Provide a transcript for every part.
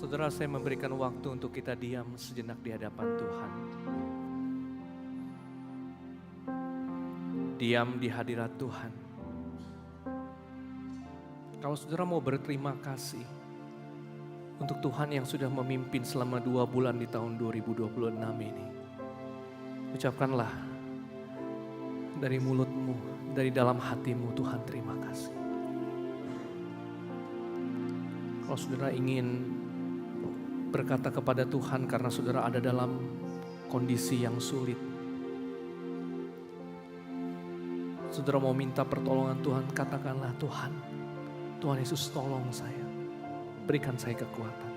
Saudara, saya memberikan waktu untuk kita diam sejenak di hadapan Tuhan. Diam di hadirat Tuhan. Kalau saudara mau berterima kasih untuk Tuhan yang sudah memimpin selama 2 bulan di tahun 2026 ini, ucapkanlah dari mulutmu, dari dalam hatimu, Tuhan terima kasih. Kalau saudara ingin berkata kepada Tuhan karena saudara ada dalam kondisi yang sulit, saudara mau minta pertolongan Tuhan, katakanlah, Tuhan Yesus tolong saya, berikan saya kekuatan.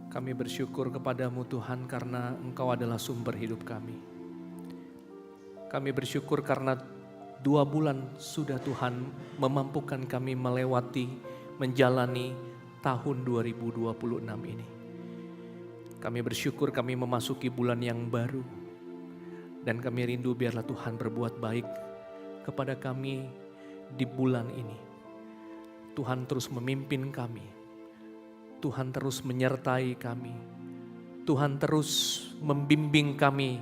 Kami bersyukur kepadamu Tuhan karena Engkau adalah sumber hidup kami. Kami bersyukur karena 2 bulan sudah Tuhan memampukan kami melewati, menjalani tahun 2026 ini. Kami bersyukur kami memasuki bulan yang baru. Dan kami rindu biarlah Tuhan berbuat baik kepada kami di bulan ini. Tuhan terus memimpin kami. Tuhan terus menyertai kami. Tuhan terus membimbing kami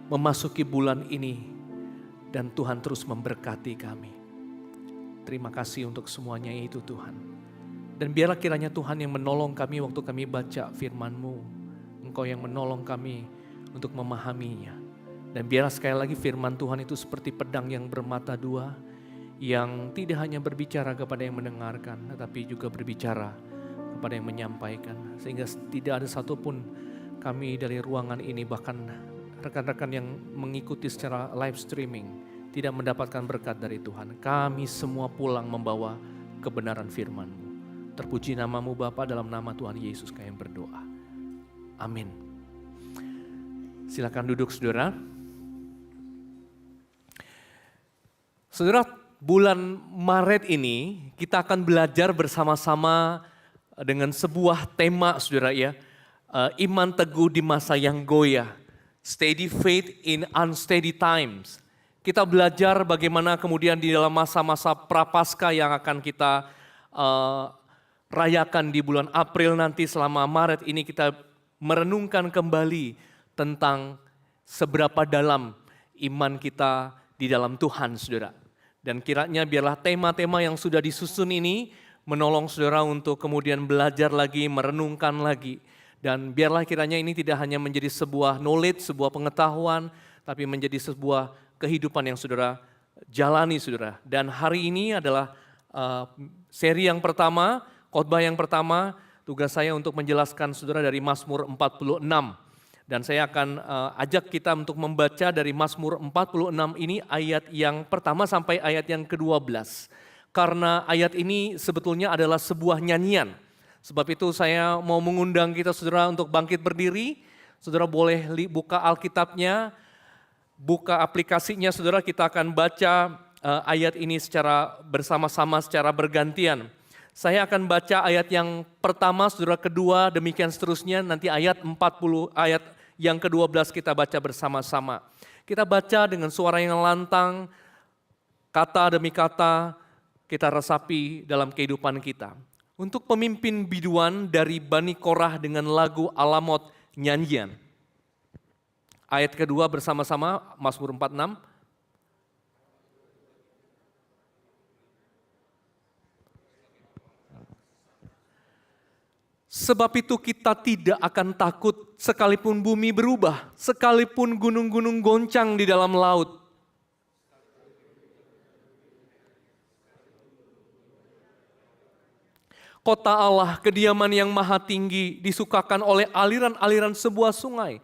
memasuki bulan ini. Dan Tuhan terus memberkati kami. Terima kasih untuk semuanya itu Tuhan. Dan biarlah kiranya Tuhan yang menolong kami waktu kami baca firman-Mu. Engkau yang menolong kami untuk memahaminya. Dan biarlah sekali lagi firman Tuhan itu seperti pedang yang bermata 2. Yang tidak hanya berbicara kepada yang mendengarkan, tetapi juga berbicara kepada yang menyampaikan. Sehingga tidak ada satupun kami dari ruangan ini, bahkan rekan-rekan yang mengikuti secara live streaming, tidak mendapatkan berkat dari Tuhan. Kami semua pulang membawa kebenaran firman-Mu. Terpuji nama-Mu Bapa, dalam nama Tuhan Yesus kami berdoa. Amin. Silakan duduk saudara. Saudara, bulan Maret ini kita akan belajar bersama-sama dengan sebuah tema saudara ya. Iman teguh di masa yang goyah. Steady faith in unsteady times. Kita belajar bagaimana kemudian di dalam masa-masa prapaskah yang akan kita rayakan di bulan April nanti, selama Maret ini kita merenungkan kembali tentang seberapa dalam iman kita di dalam Tuhan saudara. Dan kiranya biarlah tema-tema yang sudah disusun ini menolong saudara untuk kemudian belajar lagi, merenungkan lagi. Dan biarlah kiranya ini tidak hanya menjadi sebuah knowledge, sebuah pengetahuan, tapi menjadi sebuah kehidupan yang saudara jalani saudara. Dan hari ini adalah seri yang pertama, khotbah yang pertama, tugas saya untuk menjelaskan saudara dari Mazmur 46. Dan saya akan ajak kita untuk membaca dari Mazmur 46 ini ayat yang pertama sampai ayat yang ke-12. Karena ayat ini sebetulnya adalah sebuah nyanyian. Sebab itu saya mau mengundang kita saudara untuk bangkit berdiri. Saudara boleh buka Alkitabnya, buka aplikasinya saudara, kita akan baca ayat ini secara bersama-sama, secara bergantian. Saya akan baca ayat yang pertama, saudara kedua, demikian seterusnya. Nanti ayat 40, ayat yang ke-12 kita baca bersama-sama. Kita baca dengan suara yang lantang, kata demi kata, kita resapi dalam kehidupan kita. Untuk pemimpin biduan dari Bani Korah dengan lagu Alamot nyanyian. Ayat kedua bersama-sama, Mazmur 46. Sebab itu kita tidak akan takut sekalipun bumi berubah, sekalipun gunung-gunung goncang di dalam laut. Kota Allah, kediaman yang maha tinggi, disukakan oleh aliran-aliran sebuah sungai.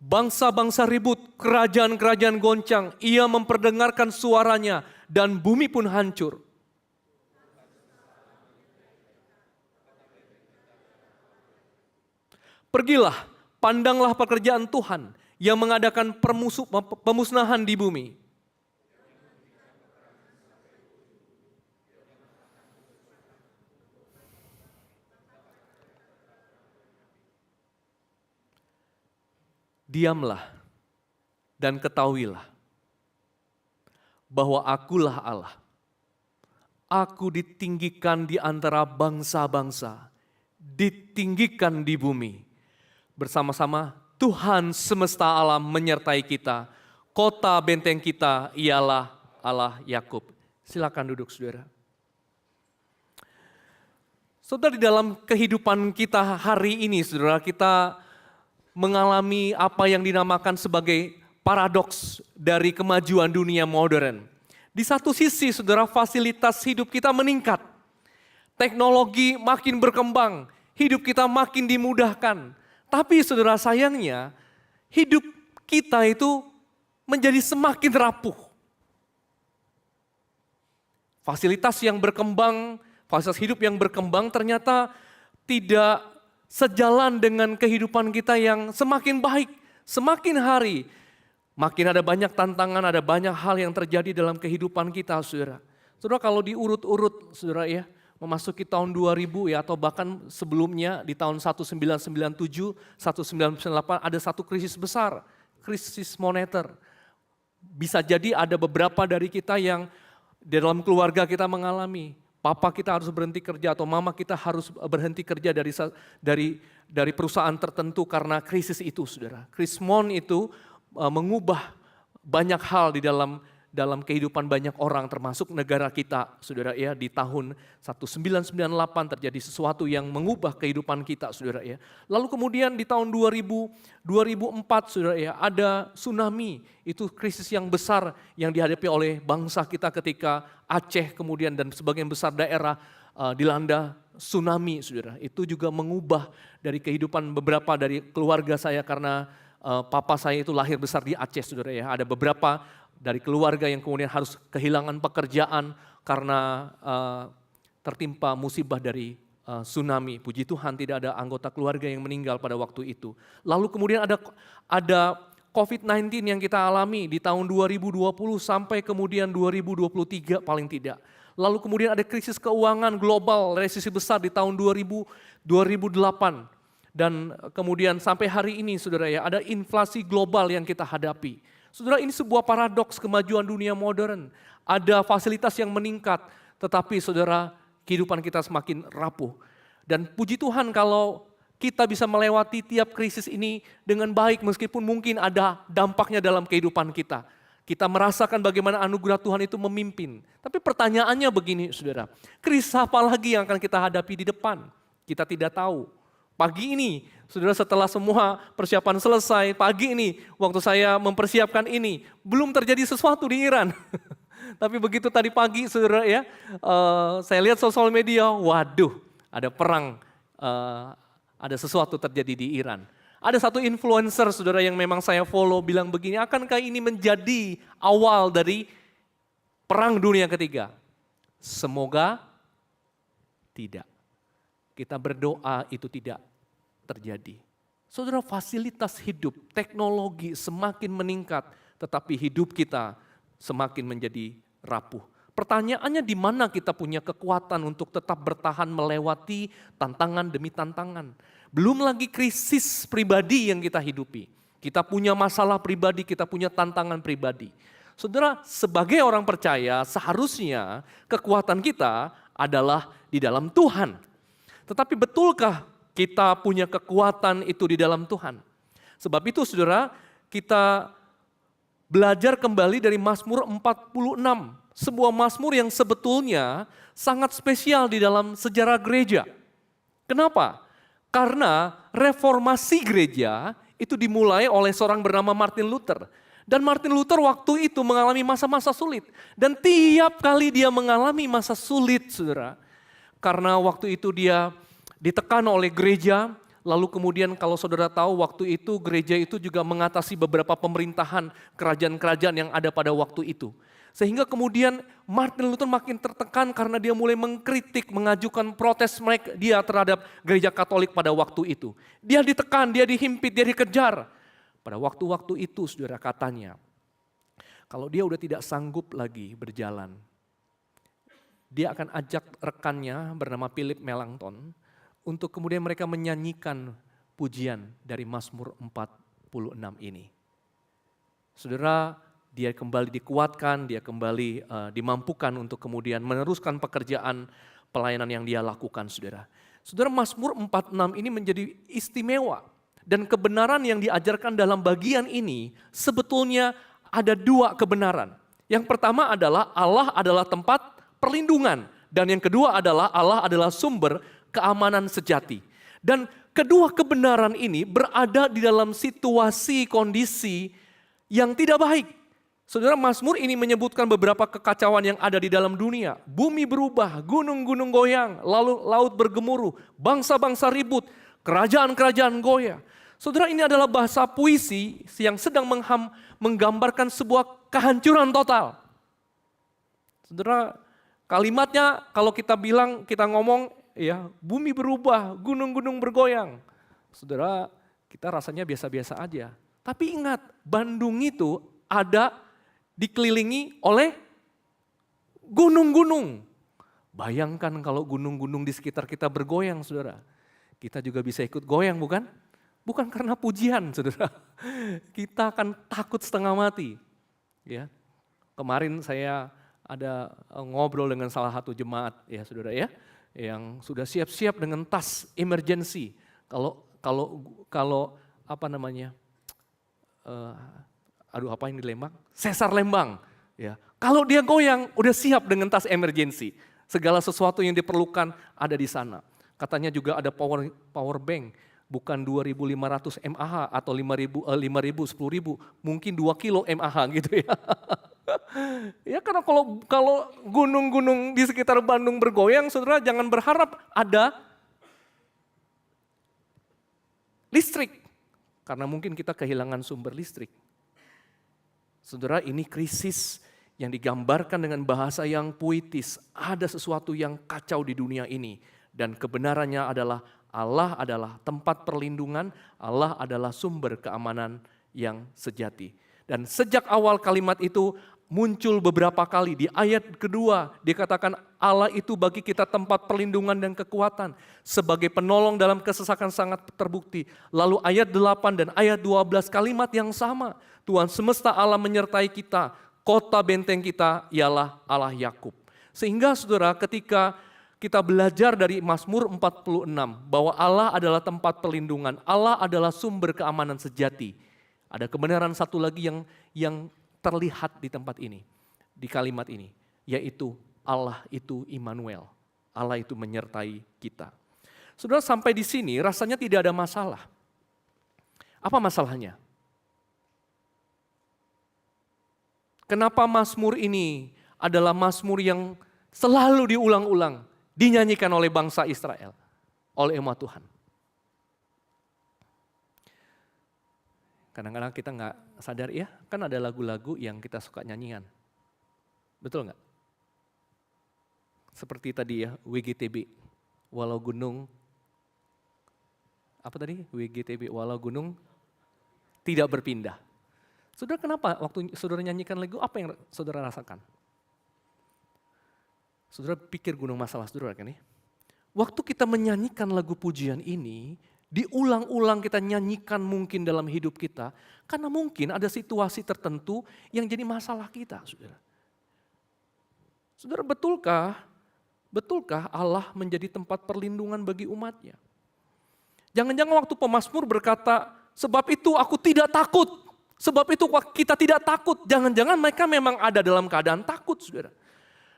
Bangsa-bangsa ribut, kerajaan-kerajaan goncang, ia memperdengarkan suaranya dan bumi pun hancur. Pergilah, pandanglah pekerjaan Tuhan yang mengadakan pemusnahan di bumi. Diamlah dan ketahuilah bahwa akulah Allah. Aku ditinggikan di antara bangsa-bangsa, ditinggikan di bumi. Bersama-sama Tuhan semesta alam menyertai kita. Kota benteng kita ialah Allah Yakub. Silakan duduk saudara. Saudara, di dalam kehidupan kita hari ini, saudara, kita mengalami apa yang dinamakan sebagai paradoks dari kemajuan dunia modern. Di satu sisi, saudara, fasilitas hidup kita meningkat. Teknologi makin berkembang, hidup kita makin dimudahkan. Tapi saudara, sayangnya hidup kita itu menjadi semakin rapuh. Fasilitas yang berkembang, fasilitas hidup yang berkembang ternyata tidak sejalan dengan kehidupan kita yang semakin baik, semakin hari. Makin ada banyak tantangan, ada banyak hal yang terjadi dalam kehidupan kita, saudara. Saudara, kalau diurut-urut, saudara ya, memasuki tahun 2000 ya, atau bahkan sebelumnya di tahun 1997, 1998 ada satu krisis besar, krisis moneter. Bisa jadi ada beberapa dari kita yang di dalam keluarga kita mengalami. Papa kita harus berhenti kerja atau mama kita harus berhenti kerja dari perusahaan tertentu karena krisis itu, saudara. Krismon itu mengubah banyak hal di dalam kehidupan banyak orang, termasuk negara kita, saudara ya. Di tahun 1998 terjadi sesuatu yang mengubah kehidupan kita, saudara ya. Lalu kemudian di tahun 2004, saudara ya, ada tsunami. Itu krisis yang besar yang dihadapi oleh bangsa kita ketika Aceh kemudian dan sebagian besar daerah dilanda tsunami, saudara. Itu juga mengubah dari kehidupan beberapa dari keluarga saya karena papa saya itu lahir besar di Aceh, saudara ya. Ada beberapa dari keluarga yang kemudian harus kehilangan pekerjaan karena tertimpa musibah dari tsunami. Puji Tuhan tidak ada anggota keluarga yang meninggal pada waktu itu. Lalu kemudian ada COVID-19 yang kita alami di tahun 2020 sampai kemudian 2023 paling tidak. Lalu kemudian ada krisis keuangan global, resesi besar di tahun 2008. Dan kemudian sampai hari ini, saudara ya, ada inflasi global yang kita hadapi. Saudara, ini sebuah paradoks kemajuan dunia modern. Ada fasilitas yang meningkat, tetapi saudara, kehidupan kita semakin rapuh. Dan puji Tuhan kalau kita bisa melewati tiap krisis ini dengan baik, meskipun mungkin ada dampaknya dalam kehidupan kita. Kita merasakan bagaimana anugerah Tuhan itu memimpin. Tapi pertanyaannya begini, saudara, krisis apa lagi yang akan kita hadapi di depan? Kita tidak tahu. Pagi ini, saudara, setelah semua persiapan selesai, pagi ini waktu saya mempersiapkan ini, belum terjadi sesuatu di Iran. Tapi begitu tadi pagi, saudara ya, saya lihat sosial media, waduh, ada perang, ada sesuatu terjadi di Iran. Ada satu influencer, saudara, yang memang saya follow bilang begini, akankah ini menjadi awal dari perang dunia ketiga? Semoga tidak. Kita berdoa itu tidak terjadi. Saudara, fasilitas hidup, teknologi semakin meningkat, tetapi hidup kita semakin menjadi rapuh. Pertanyaannya, di mana kita punya kekuatan untuk tetap bertahan melewati tantangan demi tantangan. Belum lagi krisis pribadi yang kita hidupi. Kita punya masalah pribadi, kita punya tantangan pribadi. Saudara, sebagai orang percaya seharusnya kekuatan kita adalah di dalam Tuhan. Tetapi betulkah kita punya kekuatan itu di dalam Tuhan? Sebab itu saudara, kita belajar kembali dari Mazmur 46. Sebuah Mazmur yang sebetulnya sangat spesial di dalam sejarah gereja. Kenapa? Karena reformasi gereja itu dimulai oleh seorang bernama Martin Luther. Dan Martin Luther waktu itu mengalami masa-masa sulit. Dan tiap kali dia mengalami masa sulit, saudara, karena waktu itu dia ditekan oleh gereja, lalu kemudian kalau saudara tahu waktu itu gereja itu juga mengatasi beberapa pemerintahan kerajaan-kerajaan yang ada pada waktu itu. Sehingga kemudian Martin Luther makin tertekan karena dia mulai mengkritik, mengajukan protes dia terhadap gereja Katolik pada waktu itu. Dia ditekan, dia dihimpit, dia dikejar. Pada waktu-waktu itu saudara, katanya, kalau dia udah tidak sanggup lagi berjalan, dia akan ajak rekannya bernama Philip Melanchthon untuk kemudian mereka menyanyikan pujian dari Mazmur 46. ini. Saudara, dia kembali dikuatkan, dia kembali dimampukan untuk kemudian meneruskan pekerjaan pelayanan yang dia lakukan, saudara. Saudara, Mazmur 46 ini menjadi istimewa. Dan kebenaran yang diajarkan dalam bagian ini sebetulnya ada dua kebenaran. Yang pertama adalah Allah adalah tempat perlindungan. Dan yang kedua adalah Allah adalah sumber keamanan sejati. Dan kedua kebenaran ini berada di dalam situasi kondisi yang tidak baik. Saudara, Mazmur ini menyebutkan beberapa kekacauan yang ada di dalam dunia. Bumi berubah, gunung-gunung goyang, lalu laut bergemuruh, bangsa-bangsa ribut, kerajaan-kerajaan goyah. Saudara, ini adalah bahasa puisi yang sedang menggambarkan sebuah kehancuran total. Saudara, kalimatnya kalau kita ngomong ya, bumi berubah, gunung-gunung bergoyang. Saudara, kita rasanya biasa-biasa aja. Tapi ingat, Bandung itu ada dikelilingi oleh gunung-gunung. Bayangkan kalau gunung-gunung di sekitar kita bergoyang, saudara. Kita juga bisa ikut goyang, bukan? Bukan karena pujian, saudara. Kita akan takut setengah mati. Ya, kemarin saya ada ngobrol dengan salah satu jemaat, ya saudara ya, yang sudah siap-siap dengan tas emergency. Kalau apa namanya? Apa yang di Lembang? Sesar Lembang. Ya, kalau dia goyang, udah siap dengan tas emergency. Segala sesuatu yang diperlukan ada di sana. Katanya juga ada power bank. Bukan 2.500 mAh atau 5.000, 10.000, mungkin 2 kilo mAh gitu ya. Ya, karena kalau gunung-gunung di sekitar Bandung bergoyang, saudara jangan berharap ada listrik. Karena mungkin kita kehilangan sumber listrik. Saudara, ini krisis yang digambarkan dengan bahasa yang puitis. Ada sesuatu yang kacau di dunia ini. Dan kebenarannya adalah Allah adalah tempat perlindungan, Allah adalah sumber keamanan yang sejati. Dan sejak awal kalimat itu muncul beberapa kali. Di ayat kedua dikatakan Allah itu bagi kita tempat perlindungan dan kekuatan. Sebagai penolong dalam kesesakan sangat terbukti. Lalu ayat 8 dan ayat 12 kalimat yang sama. Tuhan semesta Allah menyertai kita, kota benteng kita ialah Allah Yakub. Sehingga saudara, ketika kita belajar dari Mazmur 46 bahwa Allah adalah tempat perlindungan, Allah adalah sumber keamanan sejati. Ada kebenaran satu lagi yang terlihat di tempat ini, di kalimat ini, yaitu Allah itu Immanuel. Allah itu menyertai kita. Saudara, sampai di sini rasanya tidak ada masalah. Apa masalahnya? Kenapa Mazmur ini adalah Mazmur yang selalu diulang-ulang? Dinyanyikan oleh bangsa Israel, oleh umat Tuhan. Kadang-kadang kita nggak sadar ya, kan ada lagu-lagu yang kita suka nyanyian. Betul nggak? Seperti tadi ya, WGTB, walau gunung, apa tadi? WGTB, walau gunung tidak berpindah. Saudara, kenapa waktu saudara nyanyikan lagu, apa yang saudara rasakan? Saudara pikir gunung masalah saudara kan ya? Waktu kita menyanyikan lagu pujian ini, diulang-ulang kita nyanyikan mungkin dalam hidup kita, karena mungkin ada situasi tertentu yang jadi masalah kita, saudara. Saudara, betulkah Allah menjadi tempat perlindungan bagi umatnya? Jangan-jangan waktu pemazmur berkata, sebab itu aku tidak takut, sebab itu kita tidak takut. Jangan-jangan mereka memang ada dalam keadaan takut, saudara.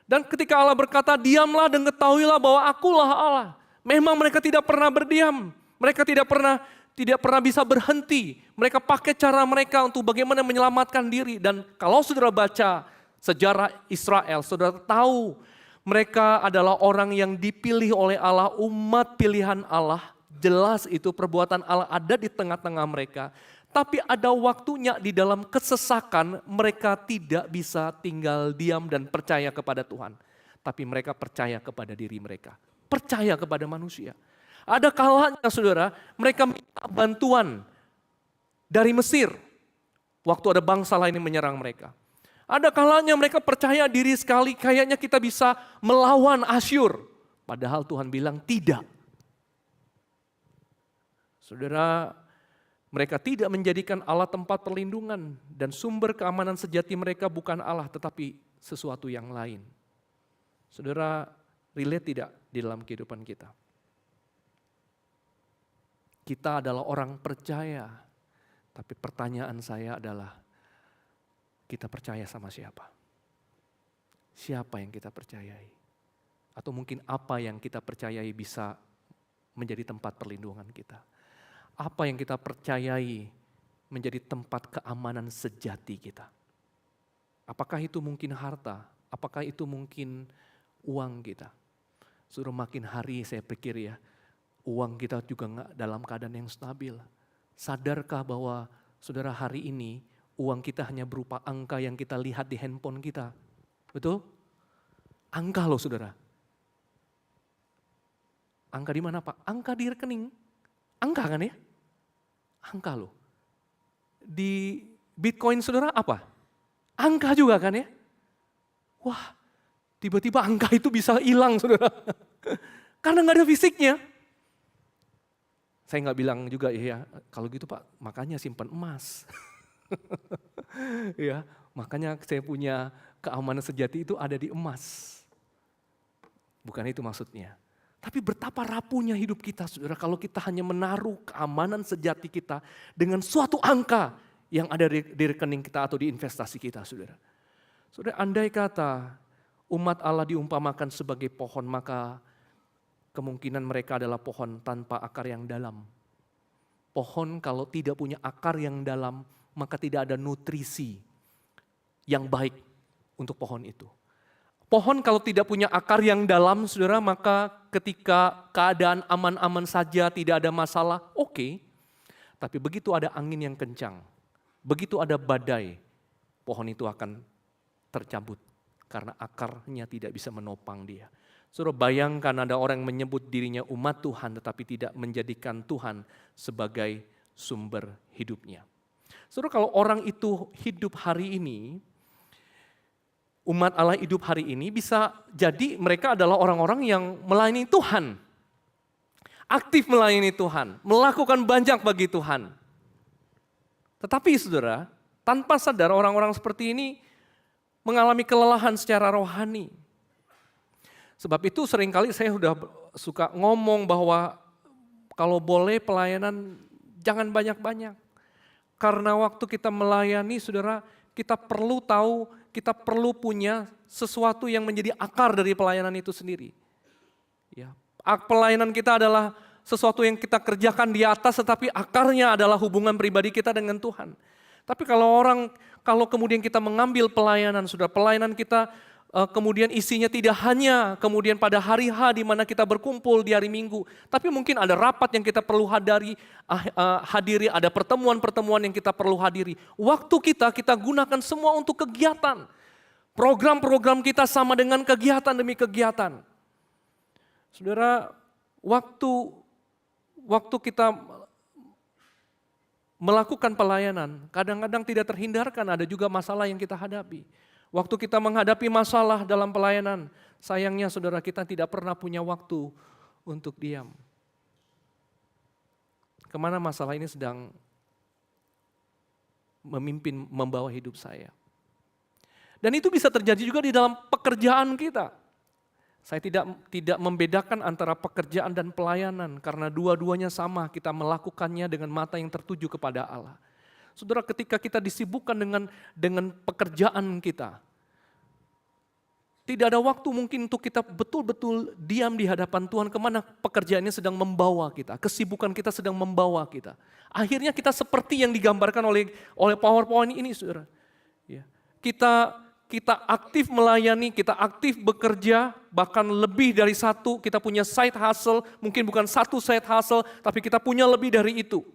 Dan ketika Allah berkata, diamlah dan ketahuilah bahwa akulah Allah. Memang mereka tidak pernah berdiam. Mereka tidak pernah bisa berhenti. Mereka pakai cara mereka untuk bagaimana menyelamatkan diri. Dan kalau saudara baca sejarah Israel, saudara tahu mereka adalah orang yang dipilih oleh Allah, umat pilihan Allah. Jelas itu perbuatan Allah ada di tengah-tengah mereka. Tapi ada waktunya di dalam kesesakan mereka tidak bisa tinggal diam dan percaya kepada Tuhan. Tapi mereka percaya kepada diri mereka. Percaya kepada manusia. Ada kalanya saudara, mereka minta bantuan dari Mesir. Waktu ada bangsa lain yang menyerang mereka. Ada kalanya mereka percaya diri sekali, kayaknya kita bisa melawan Asyur. Padahal Tuhan bilang tidak. Saudara, Mereka tidak menjadikan Allah tempat perlindungan dan sumber keamanan sejati mereka bukan Allah tetapi sesuatu yang lain. Saudara, relate tidak di dalam kehidupan kita? Kita adalah orang percaya, tapi pertanyaan saya adalah, kita percaya sama siapa? Siapa yang kita percayai? Atau mungkin apa yang kita percayai bisa menjadi tempat perlindungan kita? Apa yang kita percayai menjadi tempat keamanan sejati kita? Apakah itu mungkin harta? Apakah itu mungkin uang kita? Suruh makin hari saya pikir ya, uang kita juga nggak dalam keadaan yang stabil. Sadarkah bahwa saudara hari ini uang kita hanya berupa angka yang kita lihat di handphone kita? Betul? Angka loh saudara. Angka di mana Pak? Angka di rekening. Angka kan ya? Angka loh. Di Bitcoin saudara apa? Angka juga kan ya? Wah, tiba-tiba angka itu bisa hilang saudara. Karena nggak ada fisiknya. Saya nggak bilang juga ya, kalau gitu Pak, makanya simpan emas. Ya, makanya saya punya keamanan sejati itu ada di emas. Bukan itu maksudnya. Tapi betapa rapuhnya hidup kita saudara kalau kita hanya menaruh keamanan sejati kita dengan suatu angka yang ada di rekening kita atau di investasi kita saudara. Saudara, andai kata umat Allah diumpamakan sebagai pohon, maka kemungkinan mereka adalah pohon tanpa akar yang dalam. Pohon kalau tidak punya akar yang dalam, maka tidak ada nutrisi yang baik untuk pohon itu. Pohon kalau tidak punya akar yang dalam, saudara, maka ketika keadaan aman-aman saja, tidak ada masalah, oke. Tapi begitu ada angin yang kencang, begitu ada badai, pohon itu akan tercabut karena akarnya tidak bisa menopang dia. Saudara, bayangkan ada orang yang menyebut dirinya umat Tuhan tetapi tidak menjadikan Tuhan sebagai sumber hidupnya. Saudara, kalau orang itu hidup hari ini, umat Allah hidup hari ini, bisa jadi mereka adalah orang-orang yang melayani Tuhan. Aktif melayani Tuhan, melakukan banyak bagi Tuhan. Tetapi saudara, tanpa sadar orang-orang seperti ini mengalami kelelahan secara rohani. Sebab itu seringkali saya sudah suka ngomong bahwa kalau boleh pelayanan jangan banyak-banyak. Karena waktu kita melayani saudara, kita perlu tahu, kita perlu punya sesuatu yang menjadi akar dari pelayanan itu sendiri. Ya, pelayanan kita adalah sesuatu yang kita kerjakan di atas, tetapi akarnya adalah hubungan pribadi kita dengan Tuhan. Tapi kalau kemudian kita mengambil pelayanan, sudah pelayanan kita kemudian isinya tidak hanya kemudian pada hari H di mana kita berkumpul di hari Minggu, tapi mungkin ada rapat yang kita perlu hadiri, ada pertemuan-pertemuan yang kita perlu hadiri. Waktu kita gunakan semua untuk kegiatan. Program-program kita sama dengan kegiatan demi kegiatan. Saudara, waktu kita melakukan pelayanan, kadang-kadang tidak terhindarkan ada juga masalah yang kita hadapi. Waktu kita menghadapi masalah dalam pelayanan, sayangnya saudara kita tidak pernah punya waktu untuk diam. Kemana masalah ini sedang membawa hidup saya. Dan itu bisa terjadi juga di dalam pekerjaan kita. Saya tidak membedakan antara pekerjaan dan pelayanan karena dua-duanya sama, kita melakukannya dengan mata yang tertuju kepada Allah. Saudara, ketika kita disibukkan dengan pekerjaan kita, tidak ada waktu mungkin untuk kita betul-betul diam di hadapan Tuhan kemana pekerjaannya sedang membawa kita, kesibukan kita sedang membawa kita. Akhirnya kita seperti yang digambarkan oleh PowerPoint ini, saudara. Ya. Kita aktif melayani, kita aktif bekerja, bahkan lebih dari satu, kita punya side hustle, mungkin bukan satu side hustle, tapi kita punya lebih dari itu.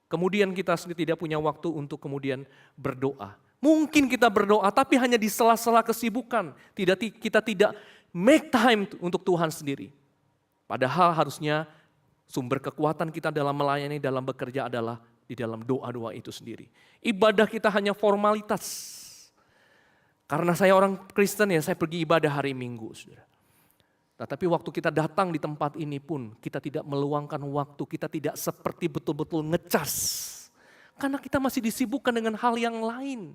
Kemudian kita sendiri tidak punya waktu untuk kemudian berdoa. Mungkin kita berdoa, tapi hanya di sela-sela kesibukan. Kita tidak make time untuk Tuhan sendiri. Padahal harusnya sumber kekuatan kita dalam melayani, dalam bekerja adalah di dalam doa-doa itu sendiri. Ibadah kita hanya formalitas. Karena saya orang Kristen ya, saya pergi ibadah hari Minggu, saudara. Tapi waktu kita datang di tempat ini pun, kita tidak meluangkan waktu, kita tidak seperti betul-betul ngecas Karena kita masih disibukkan dengan hal yang lain.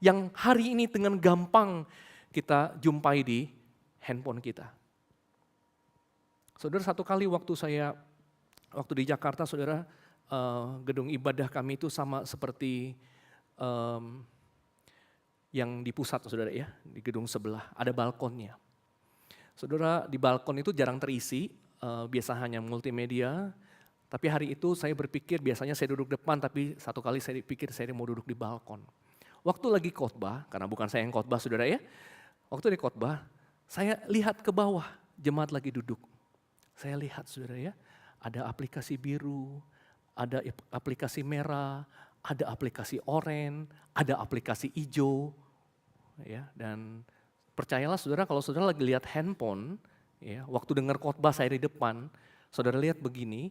Yang hari ini dengan gampang kita jumpai di handphone kita. Saudara, satu kali waktu di Jakarta, saudara, gedung ibadah kami itu sama seperti yang di pusat, saudara ya, di gedung sebelah, ada balkonnya. Saudara, di balkon itu jarang terisi, biasa hanya multimedia, tapi hari itu saya berpikir biasanya saya duduk depan, tapi satu kali saya pikir saya mau duduk di balkon. Waktu lagi khotbah, karena bukan saya yang khotbah, saudara ya, waktu di khotbah, saya lihat ke bawah, jemaat lagi duduk. Saya lihat, saudara ya, ada aplikasi biru, ada aplikasi merah, ada aplikasi oranye, ada aplikasi hijau, ya. Dan percayalah saudara, kalau saudara lagi lihat handphone, ya, waktu dengar khotbah saya di depan, saudara lihat begini,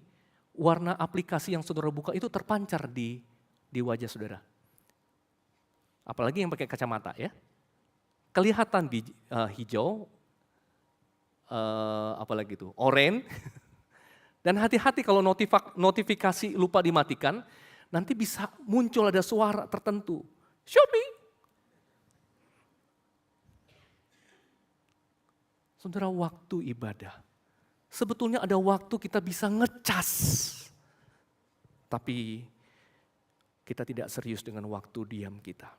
warna aplikasi yang saudara buka itu terpancar di wajah saudara. Apalagi yang pakai kacamata ya, kelihatan di hijau, apalagi itu, oranye. Dan hati-hati kalau notifikasi lupa dimatikan, nanti bisa muncul ada suara tertentu. Shopee. Saudara, waktu ibadah. Sebetulnya ada waktu kita bisa ngecas. Tapi kita tidak serius dengan waktu diam kita.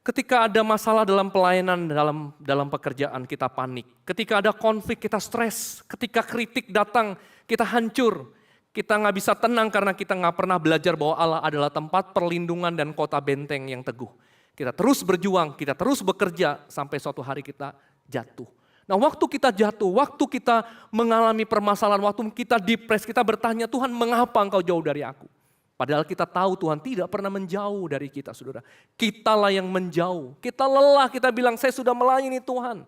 Ketika ada masalah dalam pelayanan, dalam pekerjaan kita panik. Ketika ada konflik kita stres. Ketika kritik datang kita hancur. Kita nggak bisa tenang karena kita nggak pernah belajar bahwa Allah adalah tempat perlindungan dan kota benteng yang teguh. Kita terus berjuang, kita terus bekerja sampai suatu hari kita jatuh. Nah, waktu kita jatuh, waktu kita mengalami permasalahan, waktu kita depres, kita bertanya, Tuhan mengapa engkau jauh dari aku? Padahal kita tahu Tuhan tidak pernah menjauh dari kita, saudara. Kitalah yang menjauh. Kita lelah, kita bilang saya sudah melayani Tuhan.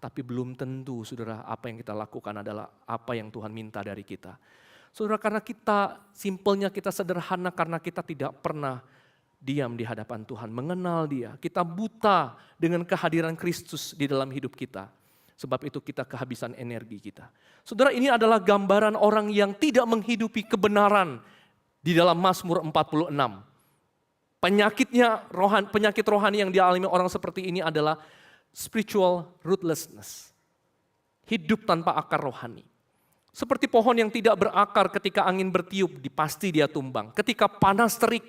Tapi belum tentu, saudara, apa yang kita lakukan adalah apa yang Tuhan minta dari kita. Saudara, karena kita, simpelnya kita sederhana karena kita tidak pernah diam di hadapan Tuhan, mengenal Dia. Kita buta dengan kehadiran Kristus di dalam hidup kita. Sebab itu kita kehabisan energi kita. Saudara, ini adalah gambaran orang yang tidak menghidupi kebenaran di dalam Mazmur 46. Penyakit rohani yang dialami orang seperti ini adalah spiritual rootlessness. Hidup tanpa akar rohani. Seperti pohon yang tidak berakar ketika angin bertiup, pasti dia tumbang. Ketika panas terik,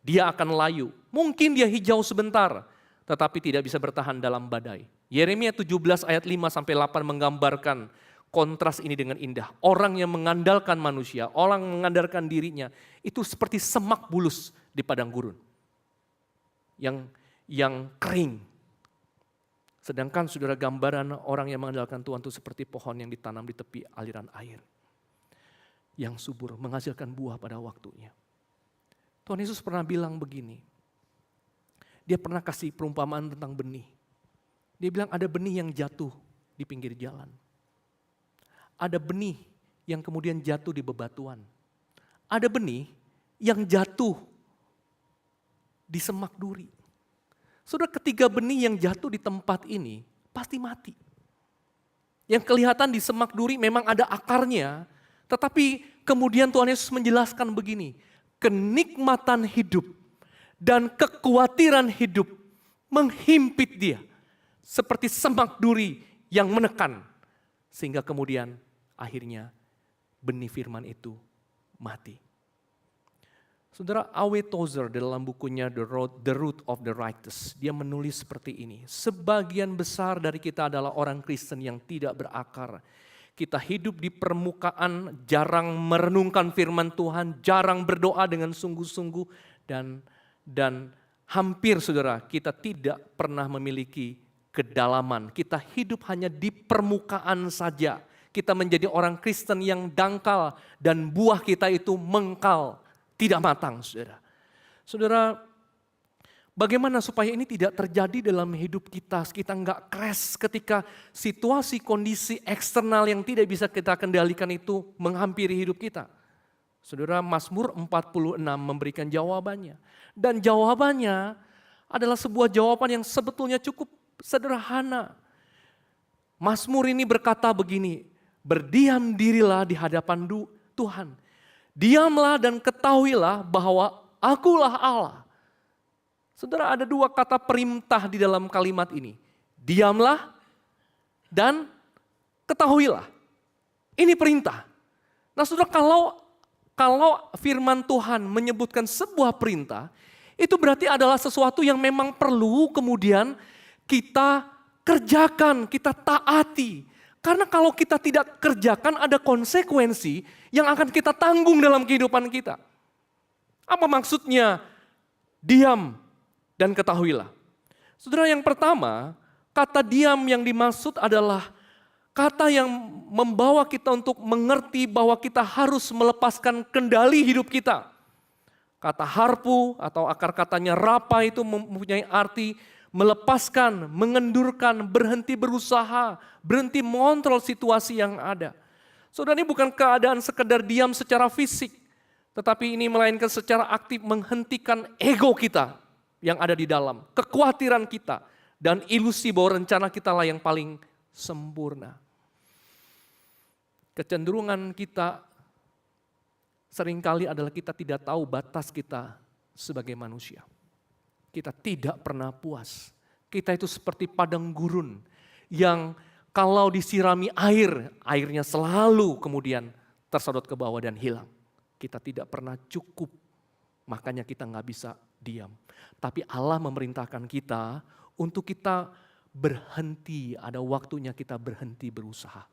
dia akan layu. Mungkin dia hijau sebentar, tetapi tidak bisa bertahan dalam badai. Yeremia 17 ayat 5-8 menggambarkan kontras ini dengan indah. Orang yang mengandalkan manusia, orang yang mengandalkan dirinya, itu seperti semak bulus di padang gurun. Yang kering. Sedangkan saudara, gambaran orang yang mengandalkan Tuhan itu seperti pohon yang ditanam di tepi aliran air. Yang subur, menghasilkan buah pada waktunya. Tuhan Yesus pernah bilang begini. Dia pernah kasih perumpamaan tentang benih. Dia bilang ada benih yang jatuh di pinggir jalan. Ada benih yang kemudian jatuh di bebatuan. Ada benih yang jatuh di semak duri. Saudara, ketiga benih yang jatuh di tempat ini pasti mati. Yang kelihatan di semak duri memang ada akarnya, tetapi kemudian Tuhan Yesus menjelaskan begini, kenikmatan hidup dan kekhawatiran hidup menghimpit dia. Seperti semak duri yang menekan. Sehingga kemudian akhirnya benih firman itu mati. Saudara, A.W. Tozer dalam bukunya The Root of the Righteous, dia menulis seperti ini. Sebagian besar dari kita adalah orang Kristen yang tidak berakar. Kita hidup di permukaan, jarang merenungkan firman Tuhan, jarang berdoa dengan sungguh-sungguh, dan hampir saudara, kita tidak pernah memiliki kedalaman. Kita hidup hanya di permukaan saja. Kita menjadi orang Kristen yang dangkal dan buah kita itu mengkal, tidak matang, saudara. Saudara, bagaimana supaya ini tidak terjadi dalam hidup kita? Kita enggak crash ketika situasi kondisi eksternal yang tidak bisa kita kendalikan itu menghampiri hidup kita. Saudara, Mazmur 46 memberikan jawabannya. Dan jawabannya adalah sebuah jawaban yang sebetulnya cukup sederhana. Mazmur ini berkata begini, berdiam dirilah di hadapan Tuhan. Diamlah dan ketahuilah bahwa Akulah Allah. Saudara, ada dua kata perintah di dalam kalimat ini. Diamlah dan ketahuilah. Ini perintah. Nah saudara, kalau firman Tuhan menyebutkan sebuah perintah, itu berarti adalah sesuatu yang memang perlu kemudian kita kerjakan, kita taati. Karena kalau kita tidak kerjakan ada konsekuensi yang akan kita tanggung dalam kehidupan kita. Apa maksudnya diam dan ketahuilah? Saudara, yang pertama, kata diam yang dimaksud adalah kata yang membawa kita untuk mengerti bahwa kita harus melepaskan kendali hidup kita. Kata harpu atau akar katanya rapa itu mempunyai arti melepaskan, mengendurkan, berhenti berusaha, berhenti mengontrol situasi yang ada. Saudara, ini bukan keadaan sekedar diam secara fisik, tetapi ini melainkan secara aktif menghentikan ego kita yang ada di dalam, kekhawatiran kita, dan ilusi bahwa rencana kita lah yang paling sempurna. Kecenderungan kita seringkali adalah kita tidak tahu batas kita sebagai manusia. Kita tidak pernah puas. Kita itu seperti padang gurun yang kalau disirami air, airnya selalu kemudian tersedot ke bawah dan hilang. Kita tidak pernah cukup, makanya kita nggak bisa diam. Tapi Allah memerintahkan kita untuk kita berhenti, ada waktunya kita berhenti berusaha.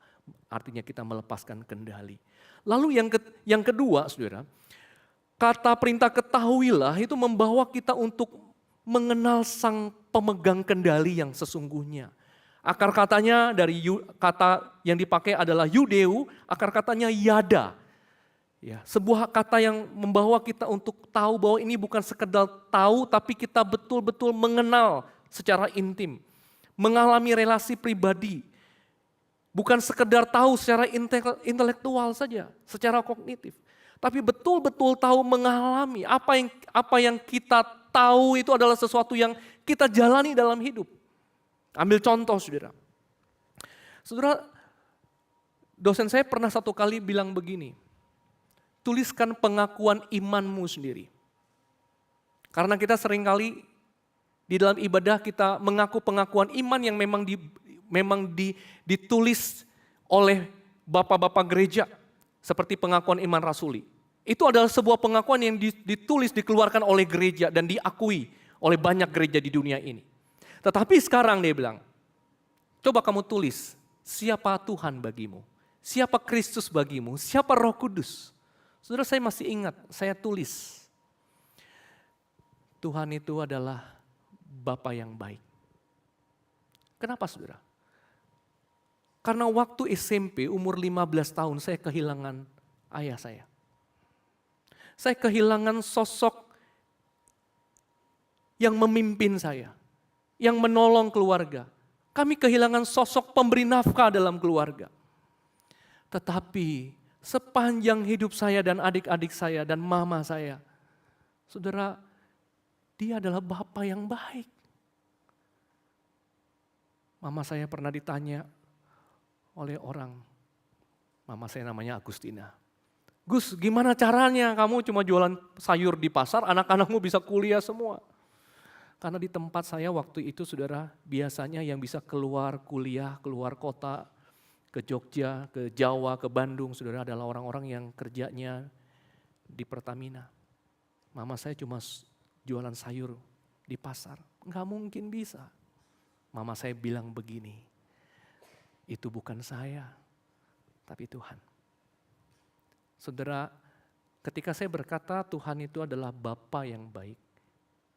Artinya kita melepaskan kendali. Lalu yang kedua, saudara, kata perintah ketahuilah itu membawa kita untuk mengenal sang pemegang kendali yang sesungguhnya. Akar katanya dari kata yang dipakai adalah yudeu, akar katanya yada. Ya, sebuah kata yang membawa kita untuk tahu bahwa ini bukan sekedar tahu, tapi kita betul-betul mengenal secara intim. Mengalami relasi pribadi. Bukan sekedar tahu secara intelektual saja, secara kognitif. Tapi betul-betul tahu mengalami apa yang kita tahu itu adalah sesuatu yang kita jalani dalam hidup. Ambil contoh saudara. Saudara, dosen saya pernah satu kali bilang begini. Tuliskan pengakuan imanmu sendiri. Karena kita seringkali di dalam ibadah kita mengaku pengakuan iman yang memang ditulis oleh bapak-bapak gereja. Seperti pengakuan iman rasuli. Itu adalah sebuah pengakuan yang ditulis, dikeluarkan oleh gereja dan diakui oleh banyak gereja di dunia ini. Tetapi sekarang dia bilang, coba kamu tulis siapa Tuhan bagimu, siapa Kristus bagimu, siapa Roh Kudus. Saudara, saya masih ingat, saya tulis. Tuhan itu adalah Bapa yang baik. Kenapa saudara? Karena waktu SMP umur 15 tahun saya kehilangan ayah saya. Saya kehilangan sosok yang memimpin saya, yang menolong keluarga. Kami kehilangan sosok pemberi nafkah dalam keluarga. Tetapi sepanjang hidup saya dan adik-adik saya dan mama saya, saudara, dia adalah Bapa yang baik. Mama saya pernah ditanya oleh orang, mama saya namanya Agustina. Gus, gimana caranya kamu cuma jualan sayur di pasar, anak-anakmu bisa kuliah semua? Karena di tempat saya waktu itu saudara, biasanya yang bisa keluar kuliah, keluar kota, ke Jogja, ke Jawa, ke Bandung, saudara, adalah orang-orang yang kerjanya di Pertamina. Mama saya cuma jualan sayur di pasar, nggak mungkin bisa. Mama saya bilang begini, itu bukan saya, tapi Tuhan. Saudara, ketika saya berkata Tuhan itu adalah Bapa yang baik,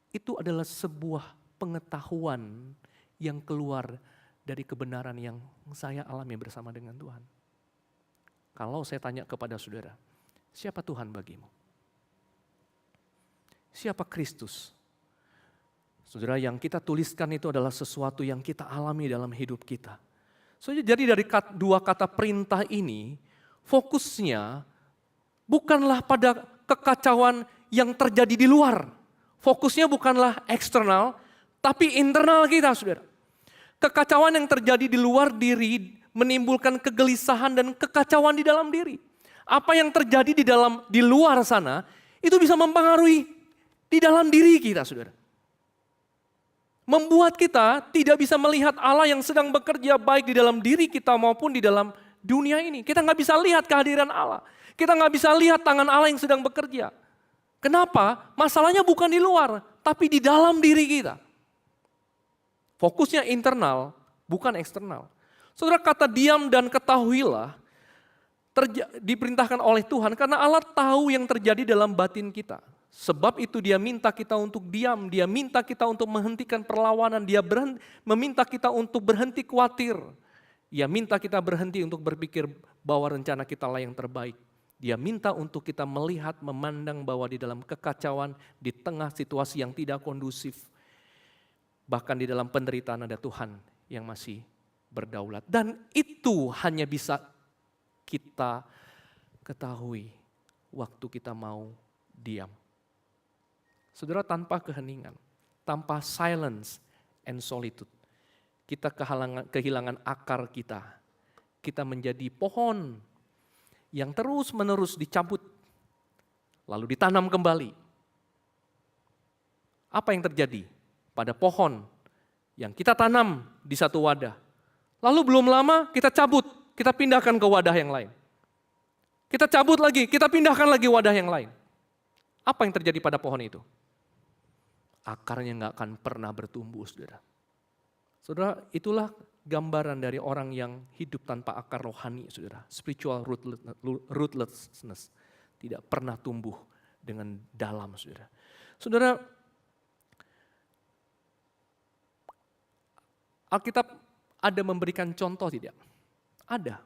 itu adalah sebuah pengetahuan yang keluar dari kebenaran yang saya alami bersama dengan Tuhan. Kalau saya tanya kepada saudara, siapa Tuhan bagimu? Siapa Kristus? Saudara, yang kita tuliskan itu adalah sesuatu yang kita alami dalam hidup kita. Jadi dari dua kata perintah ini, fokusnya bukanlah pada kekacauan yang terjadi di luar. Fokusnya bukanlah eksternal, tapi internal kita, saudara. Kekacauan yang terjadi di luar diri menimbulkan kegelisahan dan kekacauan di dalam diri. Apa yang terjadi di luar sana, itu bisa mempengaruhi di dalam diri kita, saudara. Membuat kita tidak bisa melihat Allah yang sedang bekerja baik di dalam diri kita maupun di dalam dunia ini. Kita nggak bisa lihat kehadiran Allah. Kita nggak bisa lihat tangan Allah yang sedang bekerja. Kenapa? Masalahnya bukan di luar, tapi di dalam diri kita. Fokusnya internal, bukan eksternal. Saudara, kata diam dan ketahuilah diperintahkan oleh Tuhan karena Allah tahu yang terjadi dalam batin kita. Sebab itu dia minta kita untuk diam, dia minta kita untuk menghentikan perlawanan, dia meminta kita untuk berhenti khawatir. Dia minta kita berhenti untuk berpikir bahwa rencana kita lah yang terbaik. Dia minta untuk kita melihat, memandang bahwa di dalam kekacauan, di tengah situasi yang tidak kondusif, bahkan di dalam penderitaan ada Tuhan yang masih berdaulat. Dan itu hanya bisa kita ketahui waktu kita mau diam. Saudara, tanpa keheningan, tanpa silence and solitude, kita kehilangan akar kita. Kita menjadi pohon yang terus-menerus dicabut, lalu ditanam kembali. Apa yang terjadi pada pohon yang kita tanam di satu wadah? Lalu belum lama kita cabut, kita pindahkan ke wadah yang lain. Kita cabut lagi, kita pindahkan lagi wadah yang lain. Apa yang terjadi pada pohon itu? Akarnya nggak akan pernah bertumbuh, saudara. Saudara, itulah gambaran dari orang yang hidup tanpa akar rohani, saudara. Spiritual rootlessness. Tidak pernah tumbuh dengan dalam, saudara. Saudara, Alkitab ada memberikan contoh tidak? Ada.